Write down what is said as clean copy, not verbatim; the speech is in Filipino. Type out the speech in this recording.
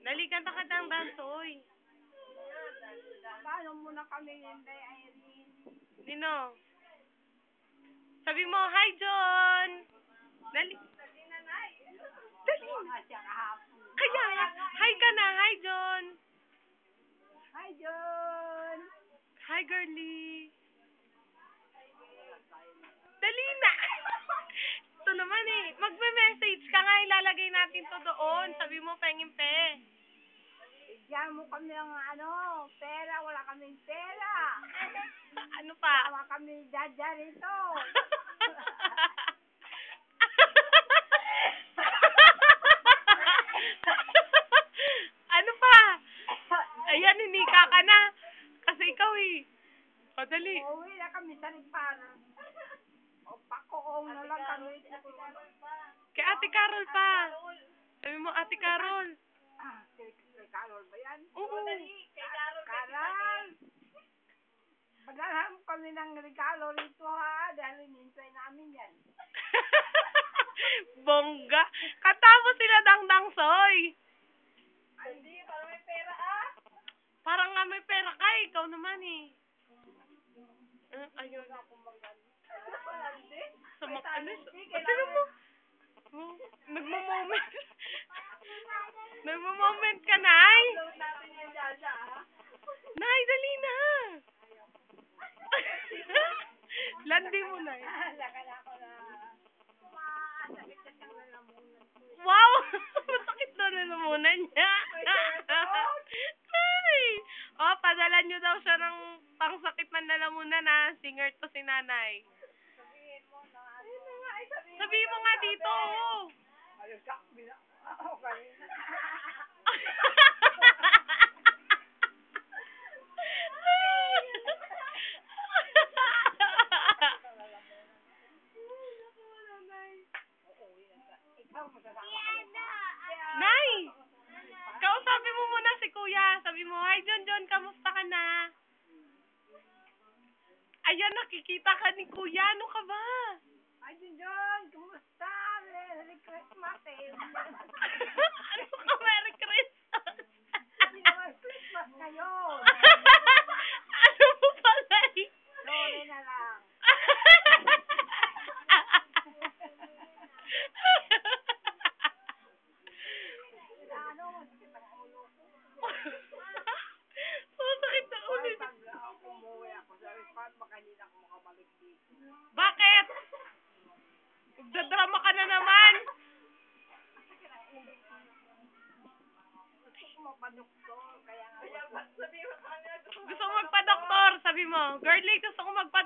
Dali, kanta ka ng dansoy. Paano muna kami Inday Irene? Nino? Sabi mo, hi, John! Dali. Dali. Nga siya kahapon. Kaya nga, hi ka na, hi, John! Hi, John! Hi, girlie! Dali na! Ito naman eh, magme-message ka nga, ilalagay natin to doon. Sabi mo, pengin pe. Bigyan mo kami ng pera. Wala kaming pera. Ano pa? Tawa kami dadya rito. Ano pa? Ayan, hinika ka na. Kasi ikaw eh. O, dali. Uuwi na kami sa Ripan. O pakoong na lang kami. Kay Ate Carol pa. Sabi mo, Ate Carol. Kay Carol ba yan? Oo. Carol! Maglalaham kami ng regalo rito ha. Dahil inintay namin yan. Bongga. Kanta mo sila dangdang soy. Hindi, para may pera ah. Parang nga may pera ka eh. Ikaw naman eh. Ayun. Ano? Tignan mo. Nagmo-moment. Nagmo-moment ka, Nay. Nay, dali na. Landi mo, Nay. Wow! Masakit na lalamunan niya. Ay! Oh, padala niyo daw siya ng pangsakit ng lalamunan na singer to si Nanay. Sabihin mo nga dito. Nay! Kausapin mo muna si Kuya. Sabi mo, hi John, kamusta ka na? Ayan, nakikita ka ni Kuya. Ano ka ba? Ay, John, kumusta? Merry Christmas eh. Ano ka, Merry Christmas? Hindi naman Christmas ngayon. Ano mo pala eh? Sorry na lang. Masakit ang ulo ko. Masakit na ulo. Pag umuwi ako sa Ripan, baka hindi na ako makabalik dito. Bakit? Nagdadrama ka na naman. Gusto ko mapadoktor, kaya nga. Gusto mo magpa-doktor, sabi mo. Girlie, gusto ko magpa